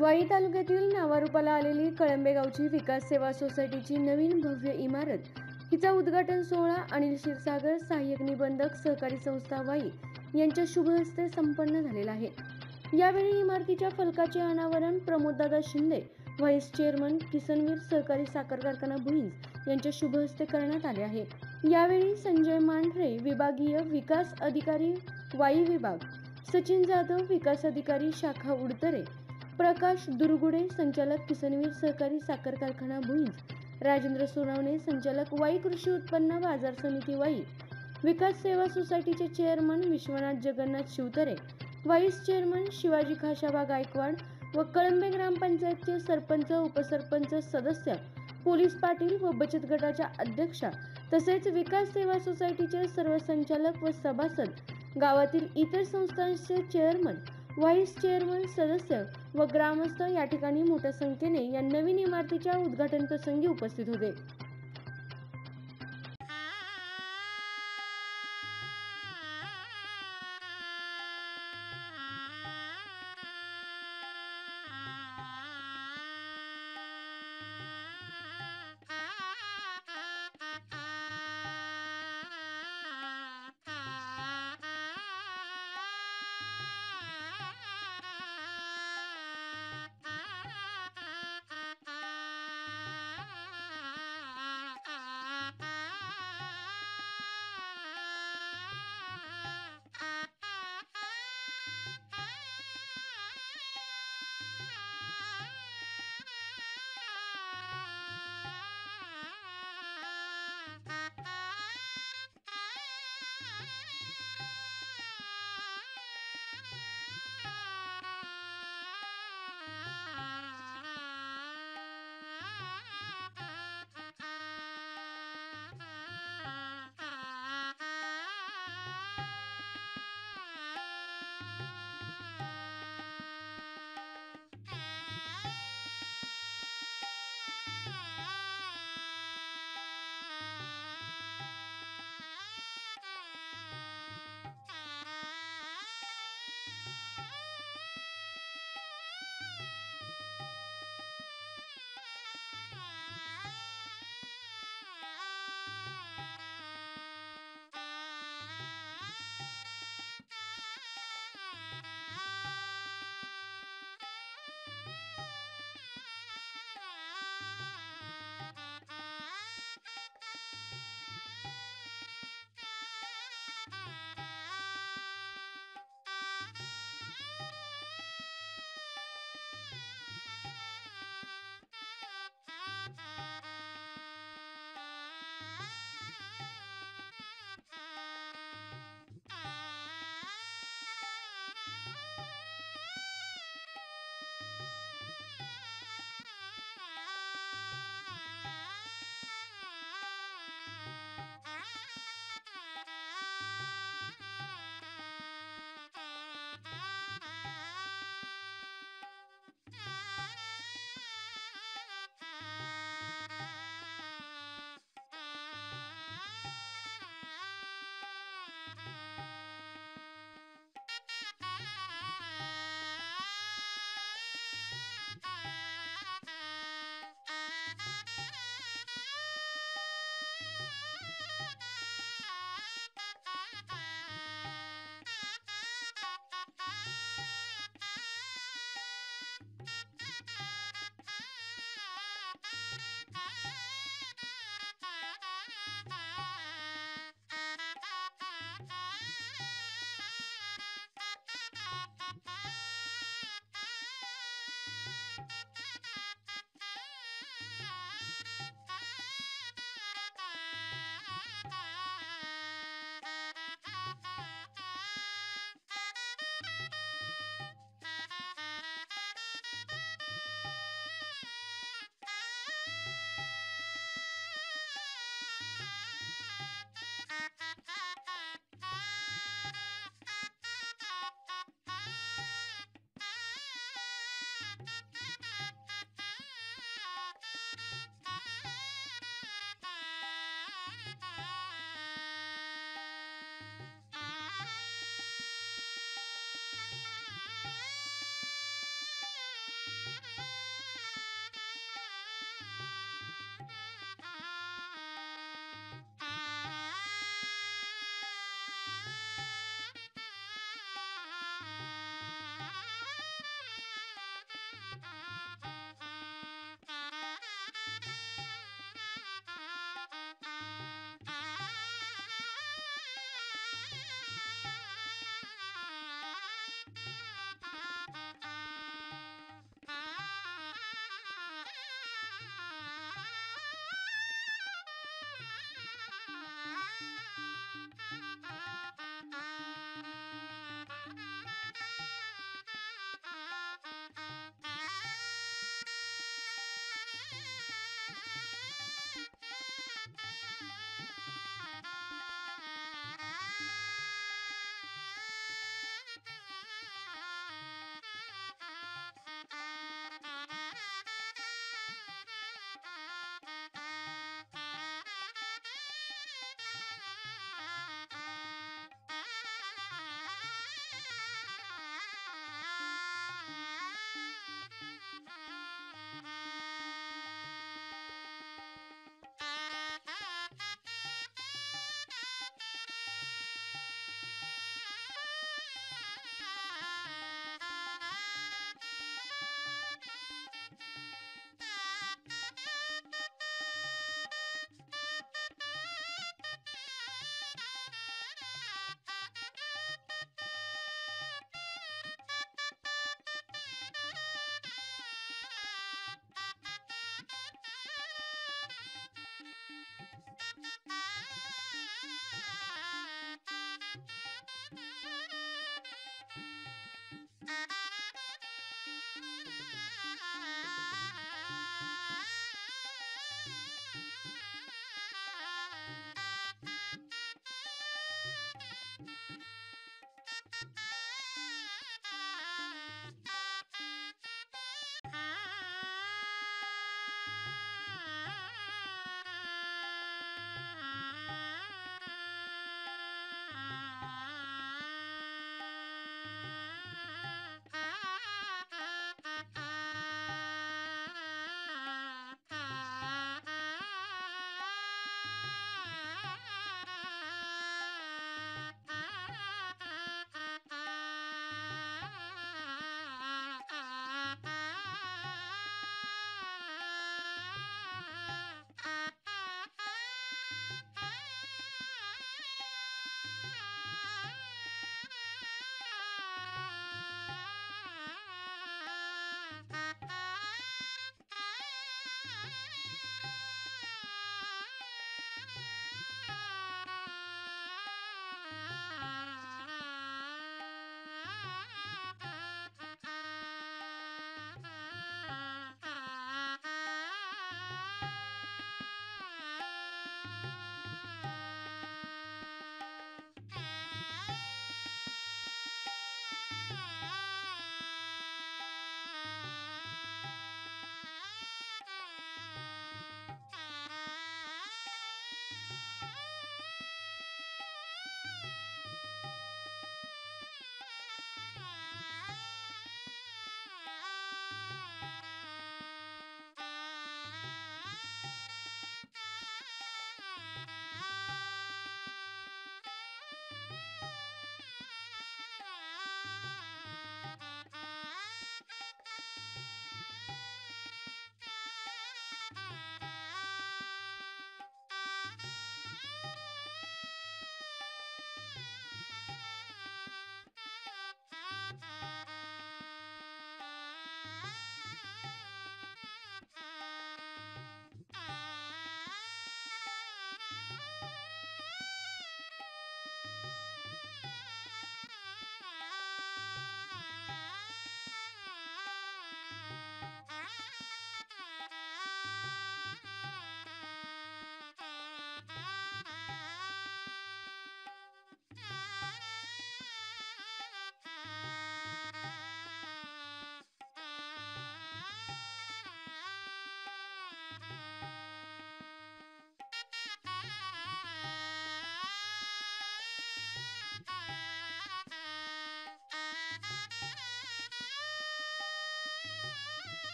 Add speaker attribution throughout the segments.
Speaker 1: वाई तालुक्यातील नावारूपाला आलेली कळंबे गावची विकास सेवा सोसायटीची नवीन भव्य इमारत हिचा उद्घाटन सोहळा अनिल क्षीरसागर सहाय्यक निबंधक सहकारी संस्था वाई यांच्या शुभ हस्ते संपन्न झालेला आहे। यावेळी इमारतीच्या फलकाचे अनावरण प्रमोददादा शिंदे व्हाईस चेअरमन किसनवीर सहकारी साखर कारखाना भुईंज यांच्या शुभ हस्ते करण्यात आले आहे। यावेळी संजय मांढरे विभागीय विकास अधिकारी वाई विभाग, सचिन जाधव विकास अधिकारी शाखा उडतरे, प्रकाश दुर्गुडे संचालक किसनवीर सहकारी साखर कारखाना भुईंज, राजेंद्र सोनवणे संचालक वाई कृषी उत्पन्न बाजार समिती वाई, विकास सेवा सोसायटीचे chairman Vishwanath Jagannath Shivtare, vice chairman Shivaji Khashaba Gaikwad व कळंबे ग्रामपंचायतचे सरपंच उपसरपंच सदस्य, पोलीस पाटील व बचत गटाच्या अध्यक्षा तसेच विकास सेवा सोसायटीचे सर्व संचालक व सभासद, गावातील इतर संस्थांचे चेअरमन, व्हाईस चेअरमन सदस्य व ग्रामस्थ या ठिकाणी मोठ्या संख्येने या नवीन इमारतीच्या उद्घाटन प्रसंगी उपस्थित होते।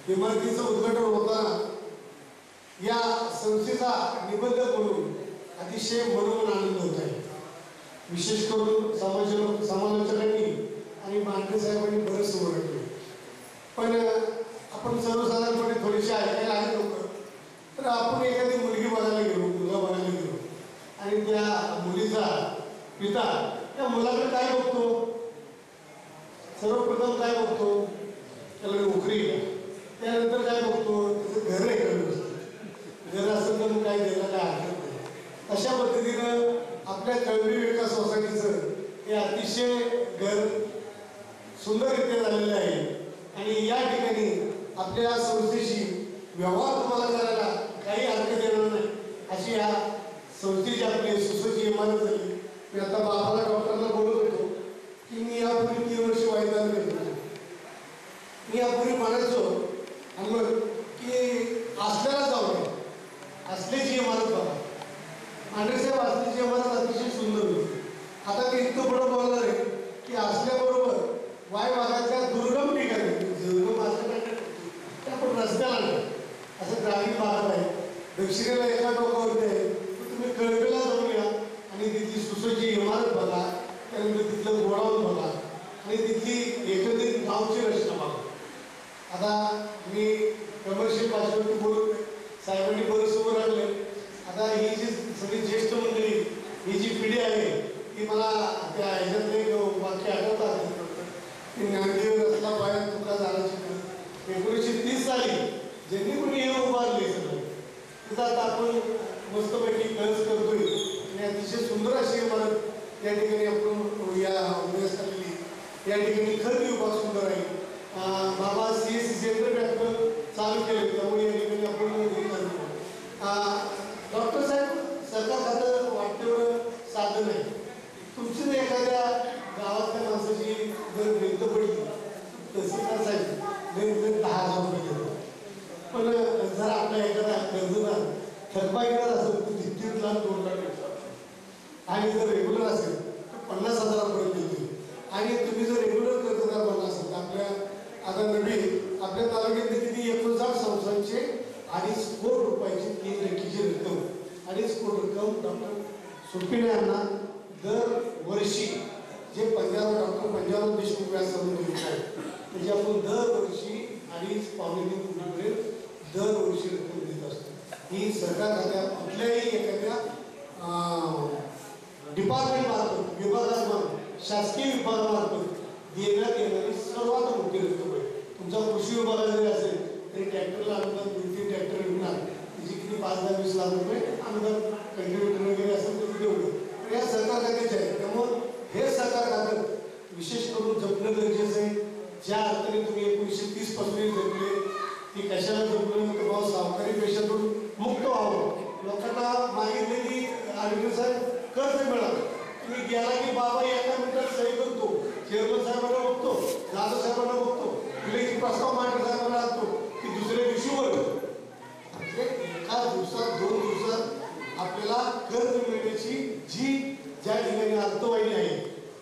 Speaker 2: इमारतीचं उद्घाटन होताना या संस्थेचा निबंधक म्हणून अतिशय मनोमन आनंद होत आहे. विशेष करून समालोचकांनी आणि मांडे साहेबांनी बरंच ओरडले, पण आपण सर्वसाधारणपणे थोडेसे ऐकायला आहे लोक. तर आपण एखादी मुलगी बघायला गेलो, मुलगा बघायला गेलो आणि त्या मुलीचा पिता त्या मुलाकडे काय बघतो? सर्वप्रथम काय बघतो? त्याला नोकरी, त्यानंतर काय बघतो? त्याचं घर आहे का? घर असेल तर मग काय द्यायला काय हरकत नाही. अशा पद्धतीनं आपल्या कळंबी विकास सोसायटीचं हे अतिशय घर सुंदररित्या झालेलं आहे आणि या ठिकाणी आपल्या संस्थेशी व्यवहार तुम्हाला करायला काही हरकत येणार नाही अशी या संस्थेची आपली सुसज्ज इमारत झाली. मी आता बाबाला डॉक्टरला बोलत होतो की मी यापूर्वी 3 वर्ष वाईदार घेतलो. मी यापूर्वी म्हणायचो आणि मग की असल्याला जाऊ नये, असल्याची इमारत बघा. मांढरेसाहेब असल्याची इमारत अतिशय सुंदर होती. आता ते इतकं पुढं बोलणार आहे की असल्याबरोबर वाय भागाच्या दुर्गम ठिकाणी, दुर्गम असल्याकडे त्या पण रस्त्याला नाही असं ग्रामीण भागात आहे. दक्षिणेला एका टोकावरती आहे. तुम्ही कळंबीला जाऊन या आणि तिथली सुसज्ज इमारत बघा, त्यानंतर तिथलं गोडाऊन बघा आणि तिथली एकंदरीत गावची रचना बघा. आता मी कमर्शियल भाषेवरती बोलत नाही, साहेबांनी बरंच उभं राखले. आता ही जी सगळी ज्येष्ठ मंडळी, ही जी पिढी आहे ती मला त्या ह्याच्यातले वाक्य आठवतात की ज्ञानदेव रचला बाहेर तुका झाला शिकलं. 1930 साली ज्यांनी कोणी हे उभारले सगळं तिथं आता आपण मस्तपैकी कळस करतोय आणि अतिशय सुंदर अशी इमारत या ठिकाणी आपण या उभ्यास झालेली. या ठिकाणी खत विभाग सुंदर आहे. बाबा CSC सेंटर डॉक्टर चालू केले, त्यामुळे या ठिकाणी आपण डॉक्टर साहेब सरकार खातं वाटेवर साधन आहे. तुमची जर एखाद्या गावातल्या माणसाची जर भिंत पडली तहसीलदार साहेब 10,000 रुपये घेतो. पण जर आपल्या एखादा कर्जदार थकबाकीदार असेल तर 3 लाख 2 लाख घेतो आणि जर रेग्युलर असेल तर 50,000 देतो. आणि तुम्ही जर रेग्युलर कर्जदार बनला असेल तर आपल्या आता नवीन आपल्या तालुक्यातले किती 59 संस्थांचे 2.5 कोटी रुपयाची 3 टक्केची रक्कम 2.5 कोटी रक्कम डॉक्टर सुप्पिने यांना दरवर्षी जे डॉक्टर पंजाबराव देशमुख व्यासंगम देत आहे त्याची आपण दरवर्षी 2.5 पावणे 3 कोटीपर्यंत दरवर्षी रक्कम देत असतो. ही सरकार खात्यात कुठल्याही एखाद्या डिपार्टमेंट मार्फत, विभागामार्फत, शासकीय विभागामार्फत देण्यात येणारी सर्वात मोठी रक्कम आहे. तुमचा कृषी विभाग जरी असेल तरी ट्रॅक्टरला अनुदान 2-3 ट्रॅक्टर मिळणार, त्याची किती 5-10-20 लाख रुपये अनुदान कंट्रीब्युटर वगैरे असेल तर तेवढं या सरकार खात्याचे आहे. त्यामुळं हे सरकार खातं विशेष करून जपणं गरजेचं आहे. ज्या अर्थाने तुम्ही 1930 पासून जपले ती कशाला जपलं तर भाऊ सावकारी पेशातून मुक्त व्हावं. लोकांना मागितलेली आरोग्य साहेब कर्ज मिळालं. तुम्ही गेला की बाबा एका मिनिटात सही करतो, चेअरमन साहेबांना बघतो, जाधव साहेबांना बघतो, विलेची प्रस्ताव मांडे साहेबांना आणतो की दुसऱ्या दिवशीवर एका दिवसात 2 दिवसात आपल्याला कर्ज मिळण्याची जी ज्या ठिकाणी अर्थवाहिनी आहे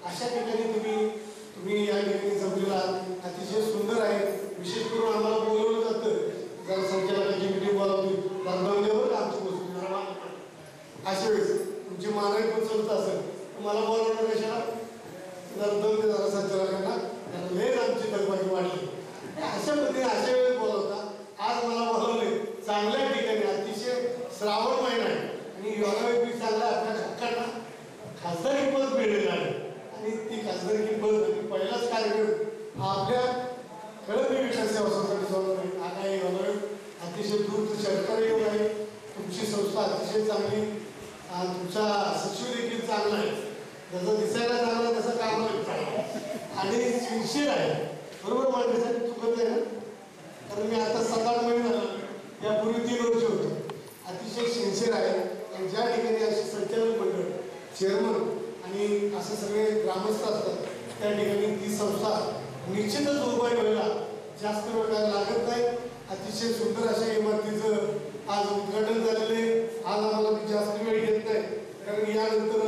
Speaker 2: अशा ठिकाणी तुम्ही या ठिकाणी जमलेला अतिशय सुंदर आहे. विशेष करून आम्हाला बोलवलं जातं जरा संचालकाची मिटिंग बोलावली दमल्यावर आमची वस्तू अशा वेळेस तुमची मानवी पण चलत असेल तुम्हाला बोलवणार कशाला दमले जरा संचालकांना लयच आमची थकबाकी वाढली. अशा पद्धतीने अशा वेळेस बोलवता आज मला बोलवले चांगल्या ठिकाणी अतिशय श्रावण महिना आहे आणि योगावेळी चांगला आपल्या हक्कांना खासदारी पद मिळलेलं आहे आणि ती खासदारकी पद पहिलाच कार्यक्रम आपल्या कळंबी विकास सेवा सोसायटी सोबत हा काही योगावेळी अतिशय दूर सरकारी योग आहे. तुमची संस्था अतिशय चांगली, तुमचा सचिव देखील चांगला आहे. जसं दिसायला चांगला तसं कामाला चांगला आणि सिन्सिअर आहे. बरोबर माझ्यासाठी चुकत नाही ना, कारण मी आता 7-8 महिने झाला, यापूर्वी 3 वर्ष होतो. अतिशय सिन्सिअर आहे आणि ज्या ठिकाणी असे संचालक मंडळ, चेअरमन आणि असे सगळे ग्रामस्थ असतात त्या ठिकाणी ती संस्था निश्चितच उभारी व्हायला जास्त वेळ लागत नाही. अतिशय सुंदर अशा इमारतीचं आज उद्घाटन झालेलं आहे. आज आम्हाला जास्त वेळ घेत नाही कारण यानंतर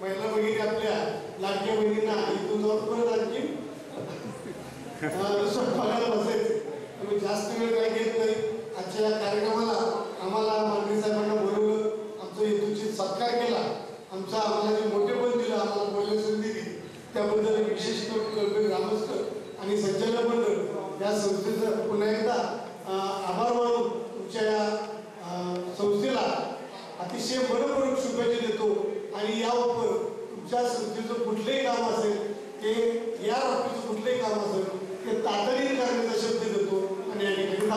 Speaker 2: महिला भगिनी आपल्या लाडक्या बहिणींना इथून जाऊन परत आणखी स्वयंपाकाला बसायचं तुम्ही जास्त वेळ काही घेत नाही. आजच्या या कार्यक्रमाला आम्हाला माननीय साहेबांना बोलवलं, आमचा हेतूचित सत्कार केला, आम्हाला जे मोठेपण दिलं, आम्हाला बोलण्याची संधी दिली, त्याबद्दल विशेष कळंबे ग्रामस्थ आणि संचालक मंडळ या संस्थेचं पुन्हा एकदा आभार मानून तुमच्या या संस्थेला अतिशय मनपूर्वक शुभेच्छा देतो. आणि यावर तुमच्या संस्थेचं कुठलंही काम असेल, ते या बाबतीचं कुठलंही काम असेल ते तातडीने करण्याचा शब्द देतो आणि या ठिकाणी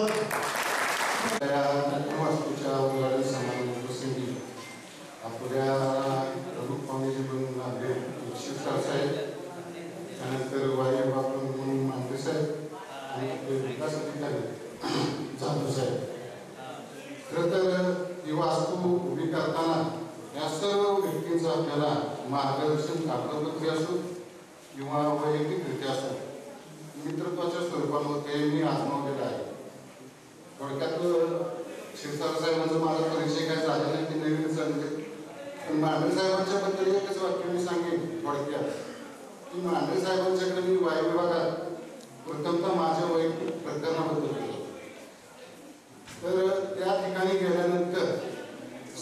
Speaker 3: वास्तूच्या उद्घाटन समारंभाप्रसंगी आपल्या प्रमुख पाहुणे म्हणून आपले शिक्षक साहेब, त्यानंतर वायू विभाग म्हणून मांडे साहेब आणि आपले विकास अधिकारी जाधव साहेब. खरं तर ही वास्तू उभी करताना या सर्व व्यक्तींचं आपल्याला मार्गदर्शन कागदपत्री असो किंवा वैयक्तिकरित्या असो मित्रत्वाच्या स्वरूपामध्ये मी आजमावलेलं आहे. थोडक्यात क्षीरसागर साहेबांचा माझा परिचय काय झाला नाही, ते नवीन सांगते. पण मांडे साहेबांच्या बद्दल एकच वाक्य मी सांगेन थोडक्यात की मांडे साहेबांच्याकडे मी वायू विभागात प्रथमतः माझ्या वैयक्तिक प्रकरणाबद्दल केलं. तर त्या ठिकाणी गेल्यानंतर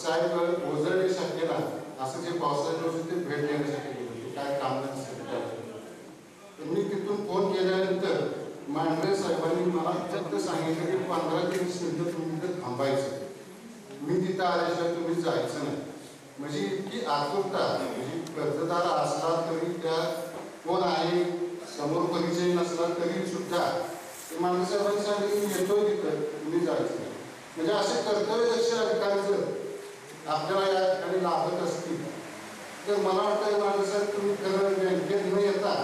Speaker 3: साहेब ओझरडे शाखेला असं जे पावसाळ्यात होते ते भेट देण्यासाठी गेले, काय काम नाही. मी तिथून फोन केल्यानंतर मांडरे साहेबांनी मला फक्त सांगितलं की 15 ते 20 मिनिटं तुम्ही तिथं थांबायचं, मी तिथं आल्याशिवाय तुम्ही जायचं नाही. म्हणजे इतकी आतुरता, म्हणजे कर्जदार असला तरी त्या कोण आहे समोर परिचय नसला तरी सुद्धा मांडरे साहेबांनी सांगितलं मी येतोय तिथं, तुम्ही जायचं नाही. म्हणजे असे कर्तव्यदक्ष अधिकारी जर आपल्याला या ठिकाणी लाभत असतील तर मला वाटतं मांडरे साहेब तुम्ही खरं बँकेत न येता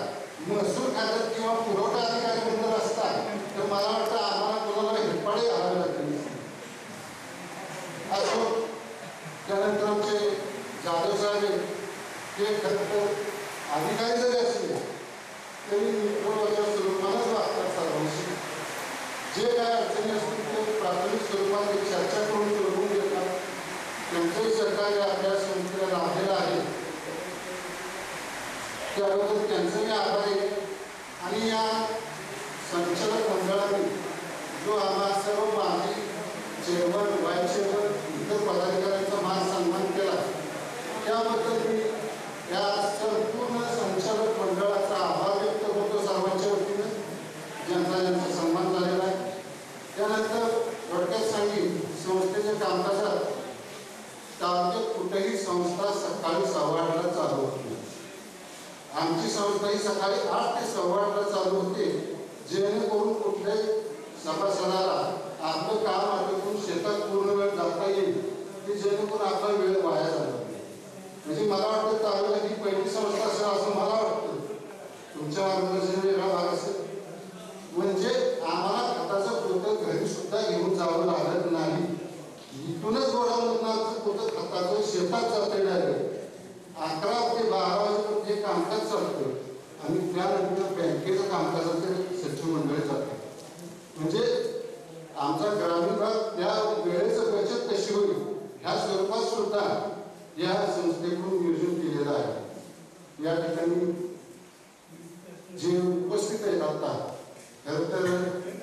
Speaker 3: महसूल खात्यात किंवा पुरवठा अधिकारी बंदर असतात तर मला वाटतं आम्हाला कोणाला हेपाडे घालावे लागतील असो. त्यानंतर आमचे जाधव साहेब हे खरं तर अधिकारी जरी असले तरी मित्रत्वाच्या स्वरूपानंच वागतात. सर्वांशी जे काय अडचणी असतील ते प्राथमिक स्वरूपात चर्चा करून सोडवून घेतात. त्यांचंही सरकार आपल्या संस्थेला लाभलेलं आहे, त्याबद्दल त्यांचं मी आभारी आहे. आणि या संचालक मंडळाने जो आम्हाला सर्व माजी चेअरमन, व्हाईस चेअरमन, इतर पदाधिकाऱ्यांचा मान सन्मान केला त्याबद्दल मी या संपूर्ण संचालक मंडळाचा आभार व्यक्त करतो सर्वांच्या वतीनं, ज्यांचा सन्मान झालेला आहे. त्यानंतर थोडक्यात सांगेन संस्थेच्या कामकाजात तालुक्यात कुठेही संस्था सकाळी 8:15 चालू होती. आमची संस्था ही सकाळी 8 ते 8:15 चालू होते, जेणेकरून कुठल्याही सभासदाला आपलं काम आटोपून शेतात पूर्ण वेळ जाता येईल, की जेणेकरून आपला वेळ वाया झाला. म्हणजे मला वाटतं तालुक्यात ही पहिली संस्था असेल असं मला वाटतं. तुमच्या मार्गदर्शन वेगळा भाग असेल म्हणजे आम्हाला खताचं पोतं घरी सुद्धा घेऊन जावं लागत नाही. इथूनच गोडाऊनमधून आमचं पोतं खताचं शेतात जाते डायरेक्ट. 11 ते 12 वाजेपर्यंत हे कामकाज चालतं आणि त्यानंतर बँकेचं कामकाजाचं सचिव मंडळी जातं. म्हणजे आमचा ग्रामीण भाग त्या वेळेचं बचत कशी होईल ह्या स्वरूपात सुद्धा या संस्थेकडून नियोजन केलेलं आहे. या ठिकाणी जे उपस्थित आहेत आता खरं तर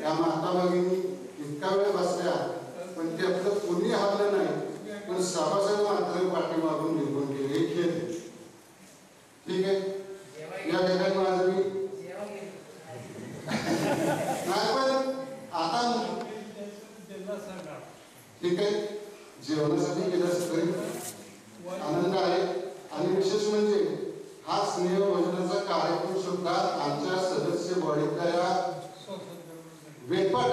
Speaker 3: या माता भगिनी इतका वेळ बसल्या पण ते आपलं कोणी हरलं नाही, पण सभासद मात्र पाठीमागून निघून गेले. ठीक आहे, या ठिकाणी माझं मी नाही पण आता ठीक आहे जेवणासाठी गेल्यास तरी आनंद आहे. आणि विशेष म्हणजे हा स्नेह भोजनाचा कार्यक्रम सुद्धा आमच्या सदस्य बॉडीतल्या या वेपाट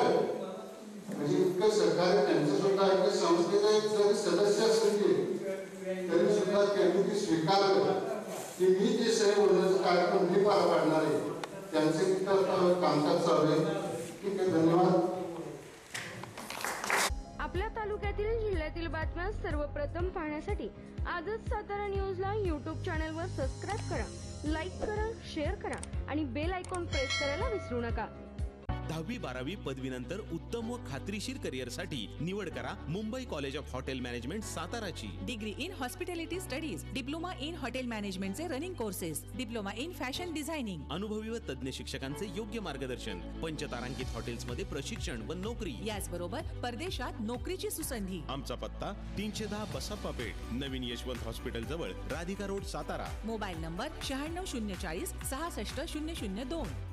Speaker 3: म्हणजे इतकं सहकार्य त्यांचं सुद्धा आहे की संस्थेचा एक जरी सदस्य असतील तरी सुद्धा त्यांनी ती स्वीकारलं की मी जे स्नेह भोजनाचा कार्यक्रम मी पार पाडणार आहे. त्यांचे तिथं कामकाज चालू आहे. ठीक आहे, धन्यवाद.
Speaker 1: आपल्या तालुक्यातील जिल्ह्यातील बातम्या सर्वप्रथम पाहण्यासाठी आजच सातारा न्यूजला YouTube चॅनलवर सबस्क्राईब करा, लाईक करा, शेअर करा आणि बेल आयकॉन प्रेस करायला विसरू नका.
Speaker 4: 10वी-12वी पदवीनंतर उत्तम व खात्रीशीर करिअरसाठी निवड करा Mumbai college of hotel management साताराची.
Speaker 5: Degree in hospitality studies, diploma in hotel मॅनेजमेंटचे running courses, diploma in fashion designing.
Speaker 4: अनुभवी व तज्ञ शिक्षकांचे योग्य मार्गदर्शन, पंचतारांकित हॉटेल्समध्ये प्रशिक्षण व नोकरी.
Speaker 5: याचबरोबर परदेशात नोकरीची सुसंधी.
Speaker 4: आमचा पत्ता 310 बसप्पा पेठ, नवीन यशवंत हॉस्पिटल जवळ, Radhika road, Satara.
Speaker 5: Mobile number 96 040 66 002.